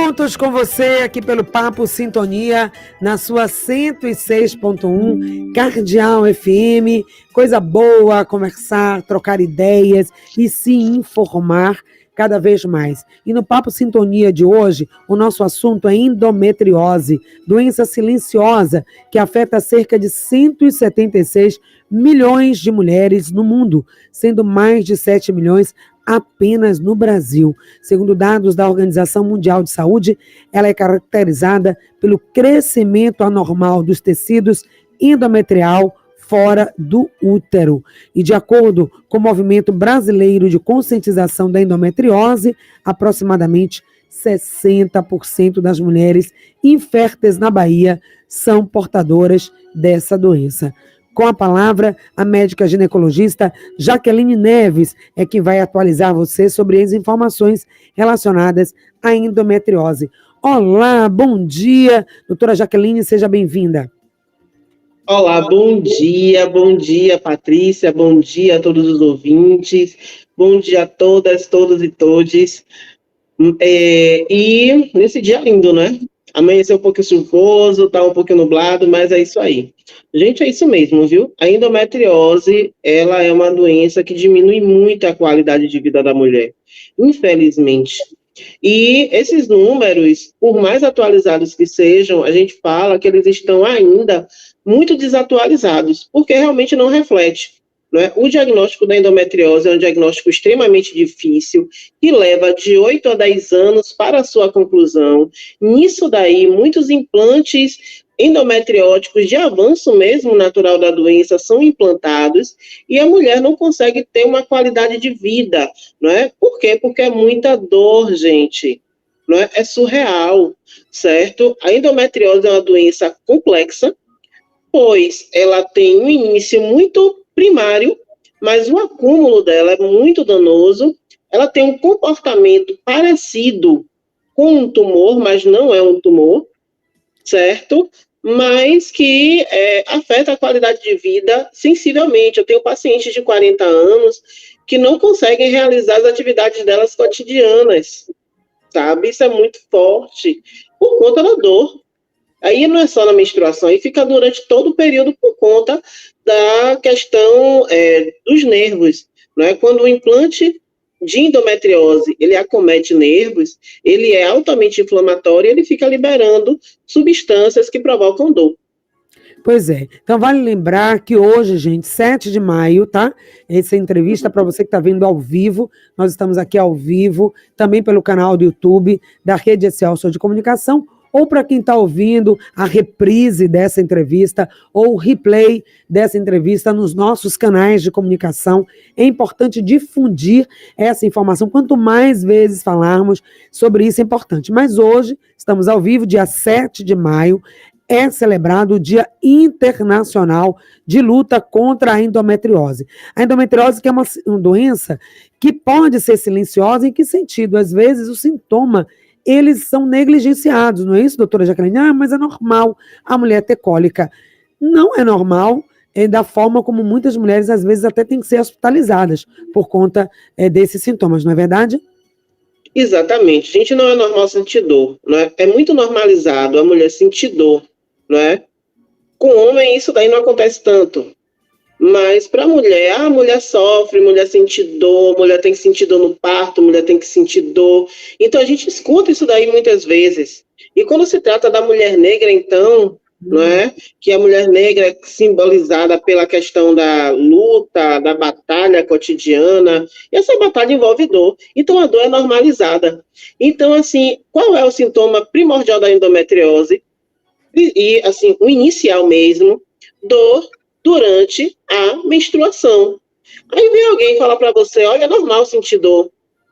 Juntos com você aqui pelo Papo Sintonia, na sua 106.1 Cardeal FM. Coisa boa conversar, trocar ideias e se informar cada vez mais. E no Papo Sintonia de hoje, o nosso assunto é endometriose, doença silenciosa que afeta cerca de 176 milhões de mulheres no mundo, sendo mais de 7 milhões apenas no Brasil. Segundo dados da Organização Mundial de Saúde, ela é caracterizada pelo crescimento anormal dos tecidos endometrial fora do útero. E de acordo com o Movimento Brasileiro de Conscientização da Endometriose, aproximadamente 60% das mulheres inférteis na Bahia são portadoras dessa doença. Com a palavra, a médica ginecologista Jaqueline Neves é quem vai atualizar você sobre as informações relacionadas à endometriose. Olá, bom dia, doutora Jaqueline, seja bem-vinda. Olá, bom dia, Patrícia, bom dia a todos os ouvintes, bom dia a todas, todos e todes. E nesse dia lindo, né? Amanheceu um pouquinho chuvoso, tá um pouquinho nublado, mas é isso aí. Gente, é isso mesmo, viu? A endometriose, ela é uma doença que diminui muito a qualidade de vida da mulher, infelizmente. E esses números, por mais atualizados que sejam, a gente fala que eles estão ainda muito desatualizados, porque realmente não reflete. Não é? O diagnóstico da endometriose é um diagnóstico extremamente difícil, que leva de 8 a 10 anos para a sua conclusão. Nisso daí, muitos implantes endometrióticos de avanço mesmo natural da doença são implantados e a mulher não consegue ter uma qualidade de vida, não é? Por quê? Porque é muita dor, gente, não é? É surreal, certo? A endometriose é uma doença complexa, pois ela tem um início muito primário, mas o acúmulo dela é muito danoso. Ela tem um comportamento parecido com um tumor, mas não é um tumor, certo? Mas que afeta a qualidade de vida sensivelmente. Eu tenho pacientes de 40 anos que não conseguem realizar as atividades delas cotidianas, sabe? Isso é muito forte, por conta da dor. Aí não é só na menstruação, aí fica durante todo o período por conta da questão dos nervos, não é? Quando o implante de endometriose, ele acomete nervos, ele é altamente inflamatório e ele fica liberando substâncias que provocam dor. Pois é. Então, vale lembrar que hoje, gente, 7 de maio, tá? Essa entrevista para você que está vendo ao vivo. Nós estamos aqui ao vivo, também pelo canal do YouTube da Rede Excelsior de Comunicação, ou para quem está ouvindo a reprise dessa entrevista ou o replay dessa entrevista nos nossos canais de comunicação. É importante difundir essa informação. Quanto mais vezes falarmos sobre isso, é importante. Mas hoje, estamos ao vivo, dia 7 de maio, é celebrado o Dia Internacional de Luta contra a Endometriose. A endometriose que é uma doença que pode ser silenciosa. Em que sentido? Às vezes o sintoma eles são negligenciados, não é isso, doutora Jaqueline? Ah, mas é normal a mulher ter cólica. Não é normal, da forma como muitas mulheres, às vezes, até têm que ser hospitalizadas por conta desses sintomas, não é verdade? Exatamente. Gente, não é normal sentir dor, não é? É muito normalizado a mulher sentir dor, não é? Com homem, isso daí não acontece tanto. Mas para a mulher sofre, mulher sente dor, mulher tem que sentir dor no parto, mulher tem que sentir dor. Então a gente escuta isso daí muitas vezes. E quando se trata da mulher negra, então, não é? Que a mulher negra é simbolizada pela questão da luta, da batalha cotidiana, e essa batalha envolve dor. Então a dor é normalizada. Então, assim, qual é o sintoma primordial da endometriose? E assim, o inicial mesmo, dor durante a menstruação. Aí vem alguém falar para você, olha, é normal sentir dor,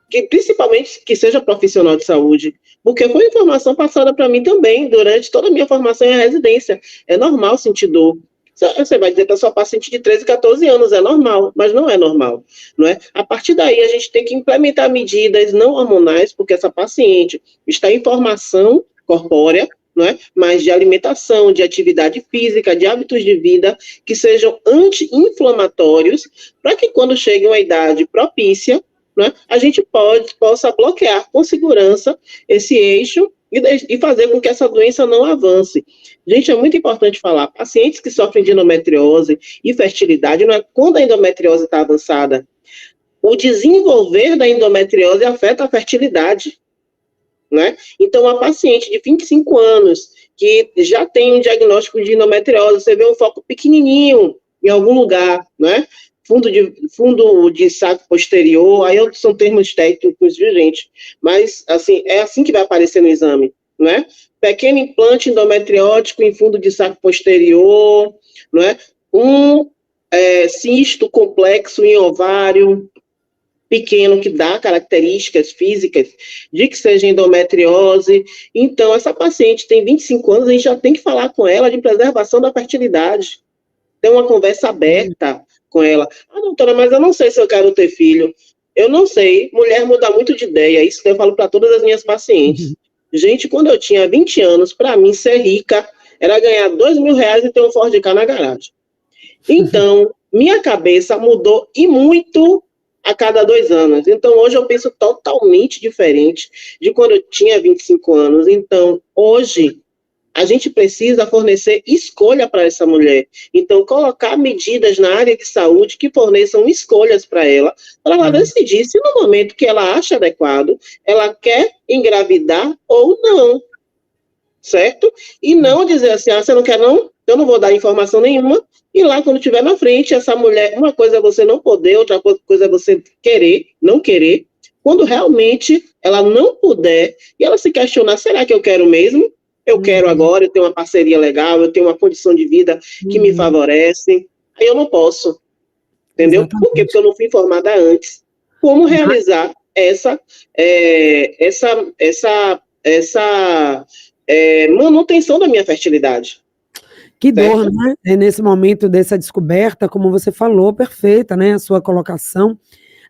que principalmente que seja profissional de saúde, porque foi informação passada para mim também, durante toda a minha formação em residência. É normal sentir dor. Você vai dizer para sua paciente de 13, 14 anos, é normal, mas não é normal, não é? A partir daí, a gente tem que implementar medidas não hormonais, porque essa paciente está em formação corpórea, não é? Mas de alimentação, de atividade física, de hábitos de vida que sejam anti-inflamatórios, para que quando chegue uma idade propícia, não é? A gente possa bloquear com segurança esse eixo e fazer com que essa doença não avance. Gente, é muito importante falar, pacientes que sofrem de endometriose e fertilidade, não é quando a endometriose está avançada, o desenvolver da endometriose afeta a fertilidade, né? Então, a paciente de 25 anos, que já tem um diagnóstico de endometriose, você vê um foco pequenininho em algum lugar, né? Fundo de saco posterior, aí são termos técnicos, viu, gente? Mas, assim, é assim que vai aparecer no exame, né? Pequeno implante endometriótico em fundo de saco posterior, né? Cisto complexo em ovário pequeno, que dá características físicas de que seja endometriose. Então, essa paciente tem 25 anos, a gente já tem que falar com ela de preservação da fertilidade. Ter uma conversa aberta com ela. Ah, doutora, mas eu não sei se eu quero ter filho. Eu não sei. Mulher muda muito de ideia. Isso eu falo para todas as minhas pacientes. Gente, quando eu tinha 20 anos, para mim, ser rica era ganhar R$2.000 e ter um Ford Ka na garagem. Então, minha cabeça mudou e muito a cada 2 anos. Então, hoje eu penso totalmente diferente de quando eu tinha 25 anos. Então, hoje, a gente precisa fornecer escolha para essa mulher. Então, colocar medidas na área de saúde que forneçam escolhas para ela decidir se no momento que ela acha adequado, ela quer engravidar ou não. Certo? E não dizer assim, você não quer não? Eu não vou dar informação nenhuma. E lá, quando estiver na frente, essa mulher, uma coisa é você não poder, outra coisa é você querer, não querer. Quando realmente ela não puder, e ela se questionar, será que eu quero mesmo? Eu quero agora, eu tenho uma parceria legal, eu tenho uma condição de vida que me favorece. Aí eu não posso. Entendeu? Exatamente. Por quê? Porque eu não fui informada antes. Como realizar essa manutenção da minha fertilidade. Que dor, né? É nesse momento dessa descoberta, como você falou, perfeita, né? A sua colocação.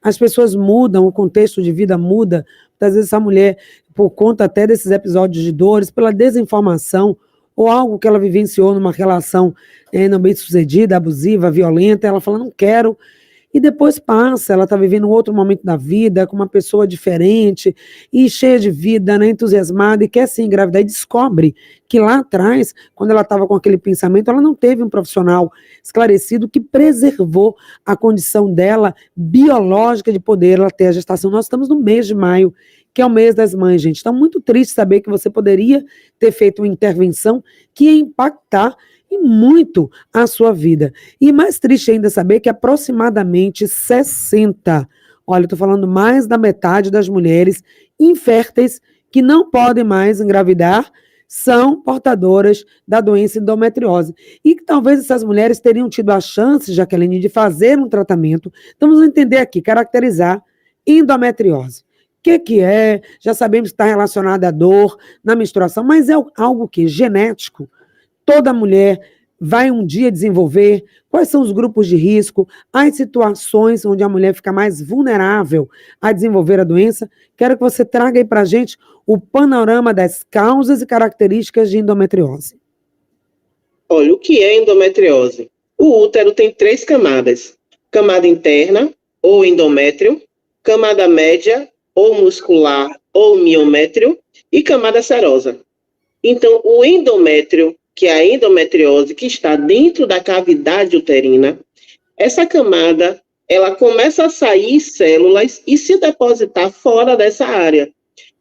As pessoas mudam, o contexto de vida muda. Muitas vezes essa mulher, por conta até desses episódios de dores, pela desinformação, ou algo que ela vivenciou numa relação não bem sucedida, abusiva, violenta, ela fala, não quero. E depois passa, ela está vivendo um outro momento da vida, com uma pessoa diferente, e cheia de vida, né, entusiasmada, e quer se engravidar, e descobre que lá atrás, quando ela estava com aquele pensamento, ela não teve um profissional esclarecido que preservou a condição dela biológica de poder ela ter a gestação. Nós estamos no mês de maio, que é o mês das mães, gente. Então, muito triste saber que você poderia ter feito uma intervenção que ia impactar e muito a sua vida. E mais triste ainda saber que aproximadamente 60, olha, eu estou falando mais da metade das mulheres inférteis que não podem mais engravidar, são portadoras da doença endometriose. E que talvez essas mulheres teriam tido a chance, Jaqueline, de fazer um tratamento. Então, vamos entender aqui, caracterizar endometriose. O que é? Já sabemos que está relacionado à dor na menstruação, mas é algo que genético. Toda mulher vai um dia desenvolver, quais são os grupos de risco, as situações onde a mulher fica mais vulnerável a desenvolver a doença. Quero que você traga aí para a gente o panorama das causas e características de endometriose. Olha, o que é endometriose? O útero tem 3 camadas. Camada interna, ou endométrio, camada média, ou muscular, ou miométrio, e camada serosa. Então, o endométrio, que é a endometriose, que está dentro da cavidade uterina, essa camada, ela começa a sair células e se depositar fora dessa área.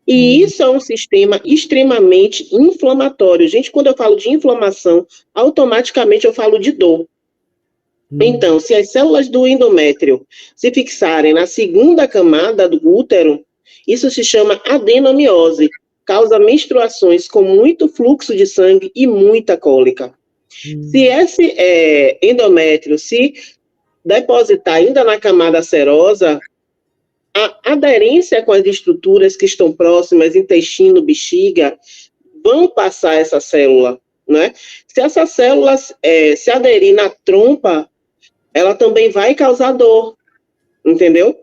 E isso é um sistema extremamente inflamatório. Gente, quando eu falo de inflamação, automaticamente eu falo de dor. Então, se as células do endométrio se fixarem na segunda camada do útero, isso se chama adenomiose. Causa menstruações com muito fluxo de sangue e muita cólica. Se esse endométrio se depositar ainda na camada serosa, a aderência com as estruturas que estão próximas, intestino, bexiga, vão passar essa célula, né? Se essa célula se aderir na trompa, ela também vai causar dor, entendeu?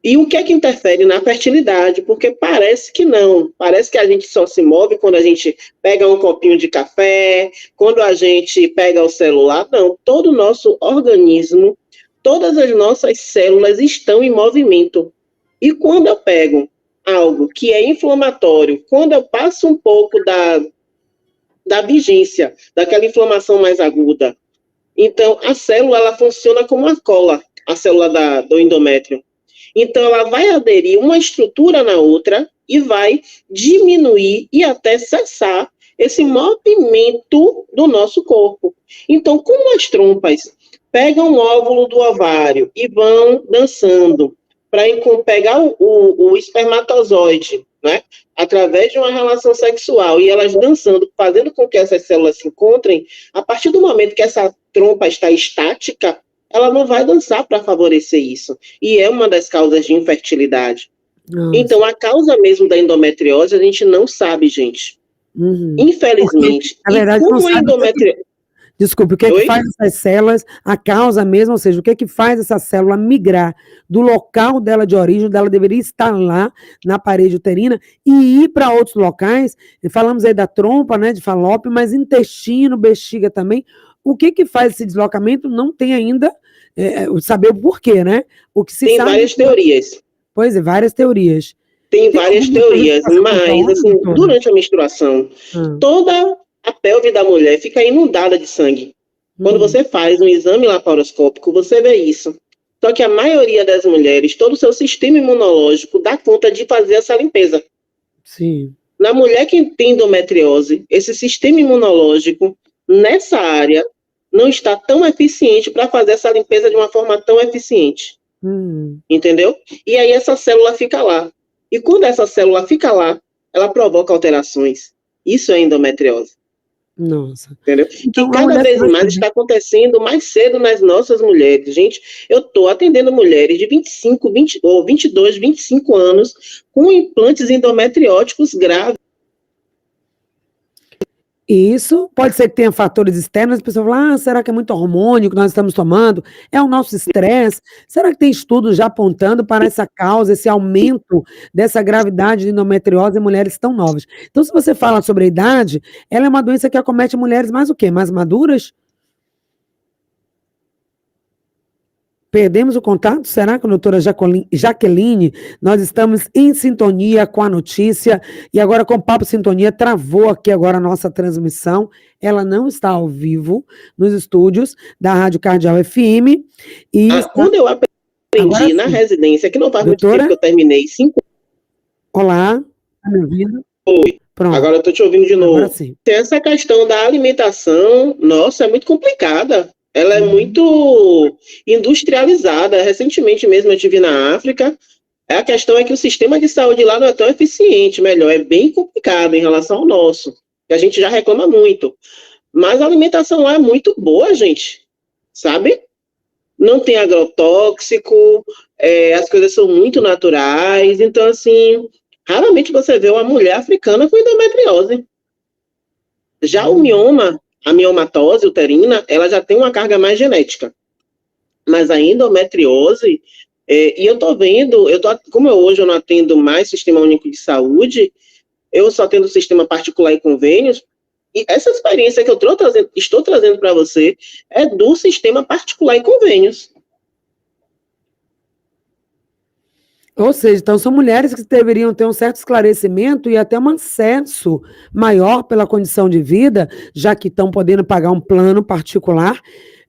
E o que é que interfere na fertilidade? Porque parece que não. Parece que a gente só se move quando a gente pega um copinho de café, quando a gente pega o celular. Não, todo o nosso organismo, todas as nossas células estão em movimento. E quando eu pego algo que é inflamatório, quando eu passo um pouco da vigência, daquela inflamação mais aguda, então a célula ela funciona como uma cola, a célula do endométrio. Então ela vai aderir uma estrutura na outra e vai diminuir e até cessar esse movimento do nosso corpo. Então, como as trompas pegam o óvulo do ovário e vão dançando para pegar o espermatozoide, né, através de uma relação sexual, e elas dançando, fazendo com que essas células se encontrem, a partir do momento que essa trompa está estática, ela não vai dançar para favorecer isso. E é uma das causas de infertilidade. Nossa. Então, a causa mesmo da endometriose, a gente não sabe, gente. Infelizmente. Porque, na verdade, e como a endometriose... Desculpe, o que é que faz essas células, a causa mesmo, ou seja, o que é que faz essa célula migrar do local dela de origem, dela deveria estar lá na parede uterina e ir para outros locais? Falamos aí da trompa, né, de Falópio, mas intestino, bexiga também. O que que faz esse deslocamento? Não tem ainda saber o porquê, né? O que se tem sabe várias teorias. Pois é, várias teorias. Tem várias teorias, mas assim, durante a menstruação, toda a pelve da mulher fica inundada de sangue. Quando você faz um exame laparoscópico, você vê isso. Só que a maioria das mulheres, todo o seu sistema imunológico dá conta de fazer essa limpeza. Sim. Na mulher que tem endometriose, esse sistema imunológico, nessa área, não está tão eficiente para fazer essa limpeza de uma forma tão eficiente. Entendeu? E aí essa célula fica lá. E quando essa célula fica lá, ela provoca alterações. Isso é endometriose. Nossa. Entendeu? Então, que cada vez mais está acontecendo mais cedo nas nossas mulheres. Gente, eu estou atendendo mulheres de 25, 20, ou 22, 25 anos com implantes endometrióticos graves. Isso pode ser que tenha fatores externos, as pessoas falam, será que é muito hormônio que nós estamos tomando? É o nosso estresse? Será que tem estudos já apontando para essa causa, esse aumento dessa gravidade de endometriose em mulheres tão novas? Então, se você fala sobre a idade, ela é uma doença que acomete mulheres mais o quê? Mais maduras? Perdemos o contato? Será que a doutora Jaqueline, nós estamos em sintonia com a notícia e agora com o Papo Sintonia, travou aqui agora a nossa transmissão, ela não está ao vivo nos estúdios da Rádio Cardial FM. Quando eu aprendi na residência, que não faz muito tempo que eu terminei, 5 anos. Olá, está me ouvindo? Oi. Pronto. Agora eu estou te ouvindo de novo. Agora sim. Essa questão da alimentação, nossa, é muito complicada. Ela é muito industrializada. Recentemente mesmo eu estive na África. A questão é que o sistema de saúde lá não é tão eficiente, melhor, é bem complicado em relação ao nosso, que a gente já reclama muito. Mas a alimentação lá é muito boa, gente, sabe? Não tem agrotóxico, as coisas são muito naturais, então, assim, raramente você vê uma mulher africana com endometriose. Já o mioma, a miomatose uterina, ela já tem uma carga mais genética. Mas a endometriose, e eu tô vendo, como hoje eu não atendo mais Sistema Único de Saúde, eu só atendo sistema particular e convênios, e essa experiência que eu estou trazendo para você é do sistema particular e convênios. Ou seja, então são mulheres que deveriam ter um certo esclarecimento e até um acesso maior pela condição de vida, já que estão podendo pagar um plano particular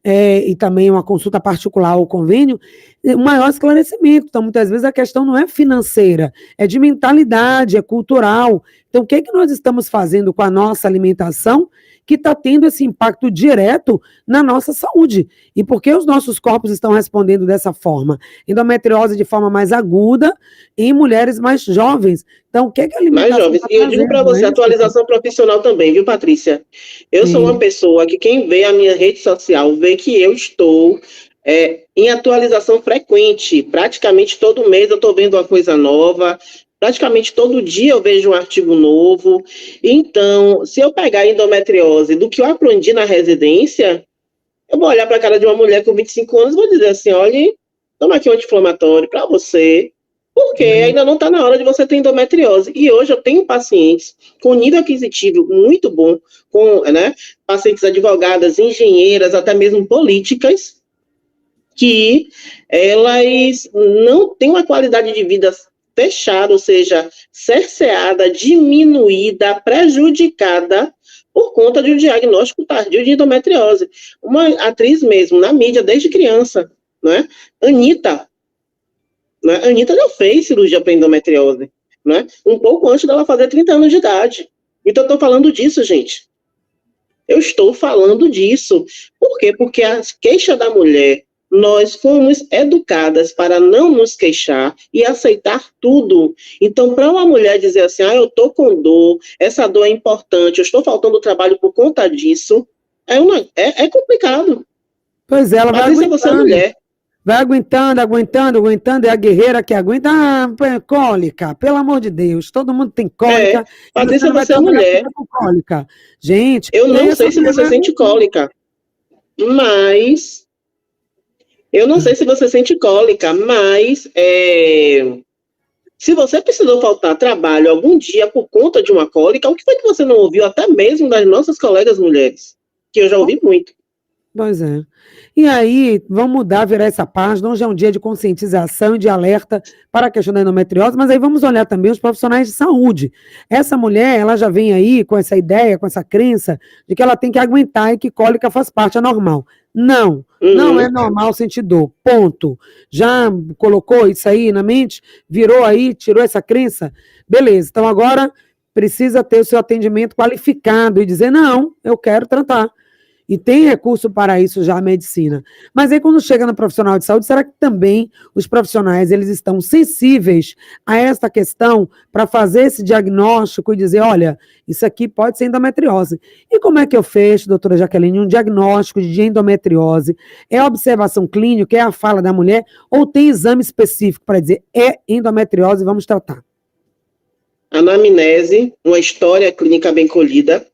e também uma consulta particular ou convênio, um maior esclarecimento. Então, muitas vezes a questão não é financeira, é de mentalidade, é cultural. Então, o que é que nós estamos fazendo com a nossa alimentação que está tendo esse impacto direto na nossa saúde? E por que os nossos corpos estão respondendo dessa forma? Endometriose de forma mais aguda em mulheres mais jovens. Então, o que é que a alimentação mais jovens. E eu digo para você, atualização profissional também, viu, Patrícia? Eu sou uma pessoa que quem vê a minha rede social vê que eu estou em atualização frequente. Praticamente todo mês eu estou vendo uma coisa nova. Praticamente todo dia eu vejo um artigo novo. Então, se eu pegar a endometriose do que eu aprendi na residência, eu vou olhar para a cara de uma mulher com 25 anos e vou dizer assim, olha, toma aqui um anti-inflamatório para você, porque ainda não está na hora de você ter endometriose. E hoje eu tenho pacientes com nível aquisitivo muito bom, com pacientes advogadas, engenheiras, até mesmo políticas, que elas não têm uma qualidade de vida fechada, ou seja, cerceada, diminuída, prejudicada por conta de um diagnóstico tardio de endometriose. Uma atriz mesmo, na mídia, desde criança, né? Anitta, né? Anitta já fez cirurgia para endometriose, né? Um pouco antes dela fazer 30 anos de idade. Então, eu estou falando disso, gente. Eu estou falando disso. Por quê? Porque a queixa da mulher, nós fomos educadas para não nos queixar e aceitar tudo. Então, para uma mulher dizer assim, eu estou com dor, essa dor é importante, eu estou faltando trabalho por conta disso, é complicado. Pois é, ela vai Patrícia, você é mulher. Vai aguentando, é a guerreira que aguenta. Cólica, pelo amor de Deus, todo mundo tem cólica. Patrícia, você é mulher. Com cólica. Gente, eu não sei se você sente cólica, mas se você precisou faltar trabalho algum dia por conta de uma cólica, o que foi que você não ouviu até mesmo das nossas colegas mulheres? Que eu já ouvi muito. Pois é. E aí, vamos mudar, virar essa página. Hoje é um dia de conscientização e de alerta para a questão da endometriose, mas aí vamos olhar também os profissionais de saúde. Essa mulher, ela já vem aí com essa ideia, com essa crença de que ela tem que aguentar e que cólica faz parte, é normal. Não, não é normal sentir dor, ponto. Já colocou isso aí na mente? Virou aí, tirou essa crença? Beleza, então agora precisa ter o seu atendimento qualificado e dizer, não, eu quero tratar. E tem recurso para isso já a medicina. Mas aí quando chega no profissional de saúde, será que também os profissionais eles estão sensíveis a esta questão para fazer esse diagnóstico e dizer, olha, isso aqui pode ser endometriose. E como é que eu fecho, doutora Jaqueline, um diagnóstico de endometriose? É observação clínica, é a fala da mulher, ou tem exame específico para dizer, é endometriose, vamos tratar? Anamnese, uma história clínica bem colhida,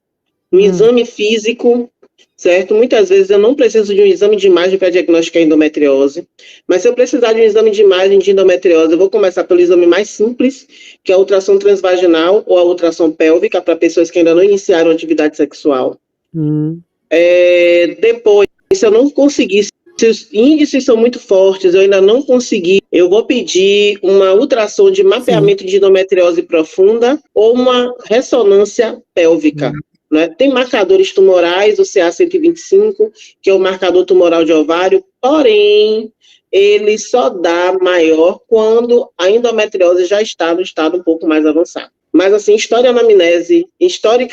um exame físico, certo? Muitas vezes eu não preciso de um exame de imagem para diagnosticar endometriose, mas se eu precisar de um exame de imagem de endometriose, eu vou começar pelo exame mais simples, que é a ultrassom transvaginal ou a ultrassom pélvica, para pessoas que ainda não iniciaram atividade sexual. Depois, se eu não conseguir, se os índices são muito fortes, eu ainda não consegui, eu vou pedir uma ultrassom de mapeamento de endometriose profunda ou uma ressonância pélvica. Né? Tem marcadores tumorais, o CA125, que é o marcador tumoral de ovário, porém, ele só dá maior quando a endometriose já está no estado um pouco mais avançado. Mas, assim, história anamnese, história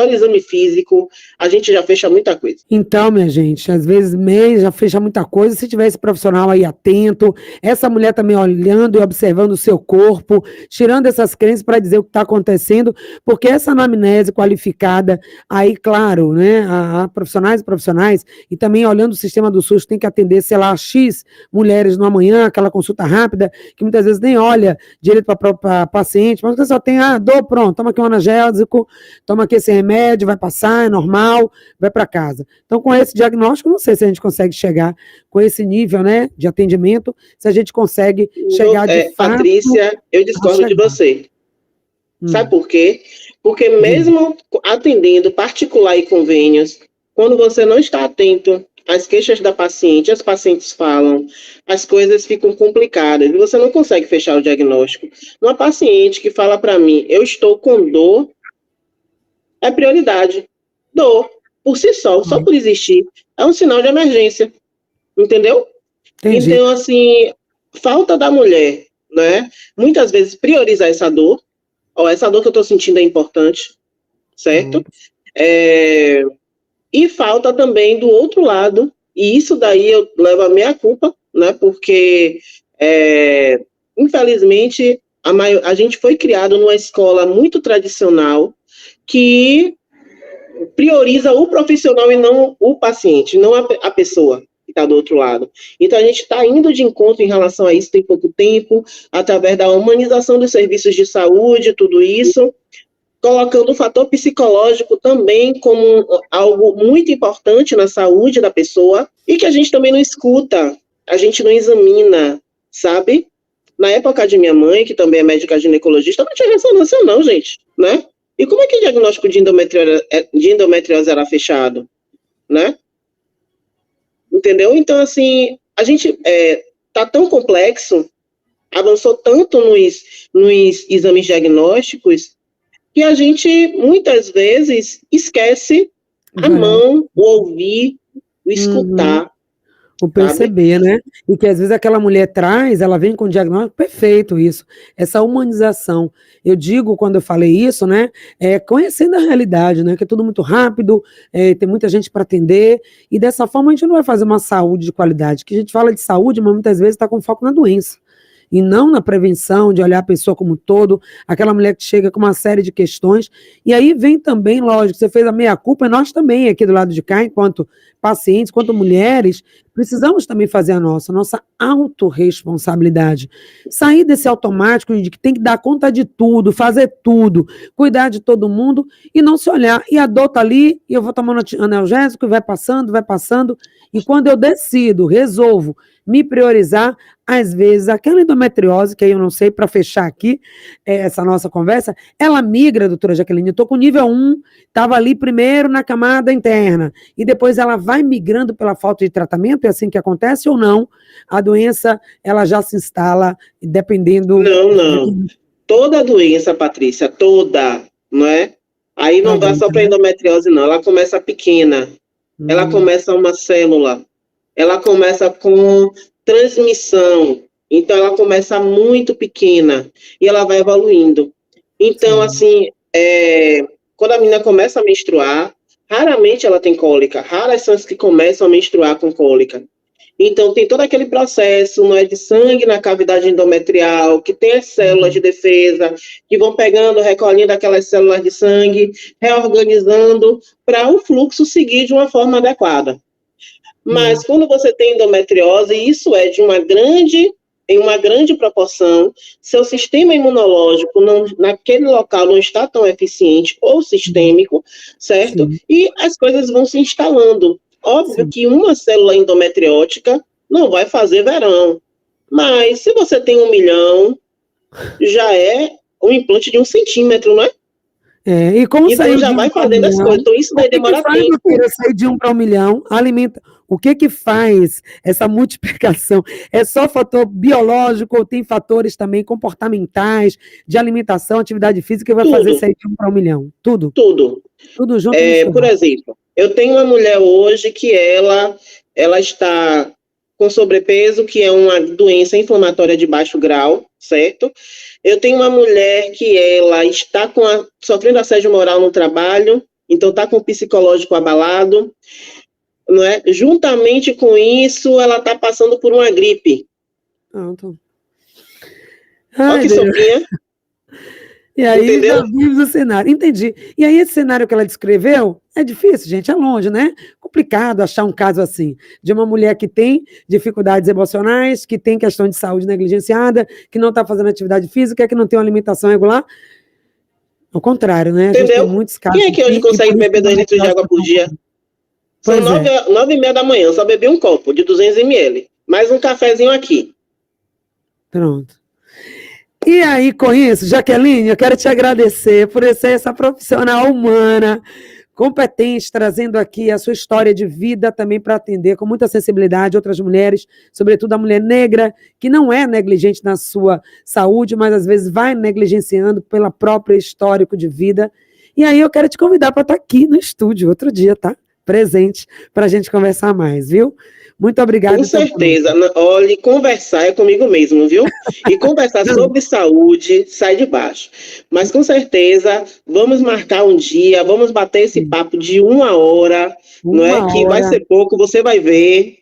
exame físico, a gente já fecha muita coisa. Então, minha gente, às vezes já fecha muita coisa. Se tiver esse profissional aí atento, essa mulher também olhando e observando o seu corpo, tirando essas crenças para dizer o que está acontecendo, porque essa anamnese qualificada, aí, claro, né, a profissionais e profissionais, e também olhando o sistema do SUS, tem que atender, sei lá, X mulheres no amanhã, aquela consulta rápida, que muitas vezes nem olha direito para paciente, mas você só tem dor, pronto, toma aqui um analgésico, toma aqui esse remédio, vai passar, é normal, vai para casa. Então, com esse diagnóstico, não sei se a gente consegue chegar com esse nível, né, de atendimento, se a gente consegue chegar de fato... Patrícia, eu discordo de você. Sabe por quê? Porque mesmo atendendo particular e convênios, quando você não está atento às queixas da paciente, as pacientes falam, as coisas ficam complicadas e você não consegue fechar o diagnóstico. Uma paciente que fala para mim, eu estou com dor, é prioridade. Dor, por si só por existir, é um sinal de emergência. Entendeu? Entendi. Então, assim, falta da mulher, né? Muitas vezes priorizar essa dor, essa dor que eu estou sentindo é importante, certo? E falta também do outro lado, e isso daí eu levo a minha culpa, né? Porque, infelizmente, a gente foi criado numa escola muito tradicional que prioriza o profissional e não o paciente, não a pessoa que está do outro lado. Então, a gente está indo de encontro em relação a isso tem pouco tempo, através da humanização dos serviços de saúde, tudo isso, colocando o fator psicológico também como algo muito importante na saúde da pessoa, e que a gente também não escuta, a gente não examina, sabe? Na época de minha mãe, que também é médica ginecologista, não tinha ressonância não, gente, né? E como é que o diagnóstico de endometriose era fechado, né? Entendeu? Então, assim, a gente tá tão complexo avançou tanto nos exames diagnósticos que a gente, muitas vezes, esquece a mão, o ouvir, o escutar. O perceber, né? E que às vezes aquela mulher traz, ela vem com um diagnóstico perfeito, isso. Essa humanização. Eu digo, quando eu falei isso, né? Conhecendo a realidade, né? Que é tudo muito rápido, tem muita gente para atender, e dessa forma a gente não vai fazer uma saúde de qualidade. Que a gente fala de saúde, mas muitas vezes está com foco na doença. E não na prevenção, de olhar a pessoa como um todo, aquela mulher que chega com uma série de questões. E aí vem também, lógico, você fez a meia-culpa, e nós também, aqui do lado de cá, enquanto pacientes, enquanto mulheres, precisamos também fazer a nossa autorresponsabilidade. Sair desse automático de que tem que dar conta de tudo, fazer tudo, cuidar de todo mundo, e não se olhar. E a dor está ali, e eu vou tomando analgésico, e vai passando, e quando eu decido, resolvo me priorizar, às vezes, aquela endometriose, que aí eu não sei, para fechar aqui essa nossa conversa, ela migra, doutora Jaqueline, eu estou com nível 1, estava ali primeiro na camada interna, e depois ela vai migrando pela falta de tratamento, é assim que acontece ou não? A doença, ela já se instala, dependendo... Não. Toda doença, Patrícia, toda, não é? Aí não dá só para endometriose, não. Ela começa pequena, ela começa uma célula, ela começa com transmissão, então ela começa muito pequena e ela vai evoluindo. Então, assim, quando a menina começa a menstruar, raramente ela tem cólica, raras são as que começam a menstruar com cólica. Então, tem todo aquele processo, não é, de sangue na cavidade endometrial, que tem as células de defesa, que vão pegando, recolhendo aquelas células de sangue, reorganizando para o fluxo seguir de uma forma adequada. Mas quando você tem endometriose, isso é em uma grande proporção, seu sistema imunológico naquele local não está tão eficiente ou sistêmico, certo? Sim. E as coisas vão se instalando. Óbvio que uma célula endometriótica não vai fazer verão, mas se você tem 1 milhão, já é um implante de 1 centímetro, não é? E como então já vai fazendo as coisas. Então isso vai demorar tempo. Sair de 1 para 1 milhão, alimenta. O que faz essa multiplicação? É só fator biológico ou tem fatores também comportamentais, de alimentação, atividade física, que vai fazer sair de 1 para 1 milhão? Tudo junto. Por exemplo, eu tenho uma mulher hoje que ela está com sobrepeso, que é uma doença inflamatória de baixo grau, certo? Eu tenho uma mulher que ela está sofrendo assédio moral no trabalho, então está com o psicológico abalado, não é? Juntamente com isso, ela está passando por uma gripe. Olha que sopinha. E aí já vimos o cenário. Entendi. E aí esse cenário que ela descreveu é difícil, gente, é longe, né? Complicado achar um caso assim, de uma mulher que tem dificuldades emocionais, que tem questão de saúde negligenciada, que não está fazendo atividade física, que não tem uma alimentação regular. Ao contrário, né? Entendeu? A gente tem muitos casos. Quem é que hoje consegue beber 2 litros de água por dia? São 9h30 da manhã, eu só bebi um copo de 200 ml. Mais um cafezinho aqui. Pronto. E aí, com isso, Jaqueline, eu quero te agradecer por ser essa profissional humana, competente, trazendo aqui a sua história de vida também para atender com muita sensibilidade outras mulheres, sobretudo a mulher negra, que não é negligente na sua saúde, mas às vezes vai negligenciando pela própria histórico de vida. E aí eu quero te convidar para estar aqui no estúdio outro dia, tá? Presente, para a gente conversar mais, viu? Muito obrigada. Com certeza. Olha, conversar é comigo mesmo, viu? E conversar sobre saúde sai de baixo. Mas com certeza, vamos marcar um dia, vamos bater esse papo de 1 hora, não é? Que vai ser pouco, você vai ver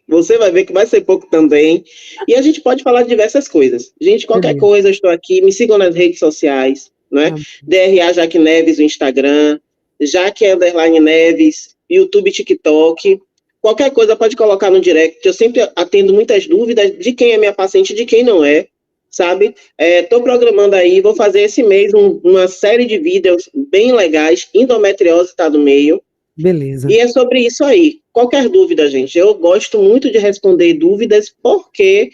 que vai ser pouco também. E a gente pode falar de diversas coisas. Gente, qualquer coisa, eu estou aqui, me sigam nas redes sociais, não é? DRA Jaque Neves no Instagram, Jaque_Neves, YouTube, TikTok. Qualquer coisa pode colocar no direct, eu sempre atendo muitas dúvidas de quem é minha paciente e de quem não é, sabe? Estou programando aí, vou fazer esse mês uma série de vídeos bem legais, endometriose está no meio. Beleza. E é sobre isso aí. Qualquer dúvida, gente, eu gosto muito de responder dúvidas, porque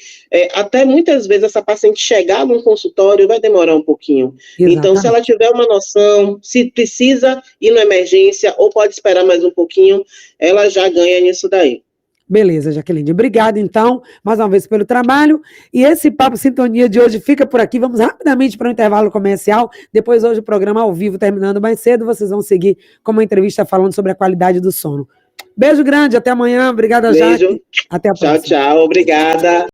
até muitas vezes essa paciente chegar num consultório vai demorar um pouquinho. Exatamente. Então, se ela tiver uma noção, se precisa ir na emergência ou pode esperar mais um pouquinho, ela já ganha nisso daí. Beleza, Jaqueline. Obrigada, então, mais uma vez pelo trabalho. E esse Papo Sintonia de hoje fica por aqui. Vamos rapidamente para o intervalo comercial. Depois, hoje, o programa ao vivo, terminando mais cedo. Vocês vão seguir com uma entrevista falando sobre a qualidade do sono. Beijo grande, até amanhã. Obrigada, Jaque. Beijo. Até a próxima. Tchau, tchau. Obrigada.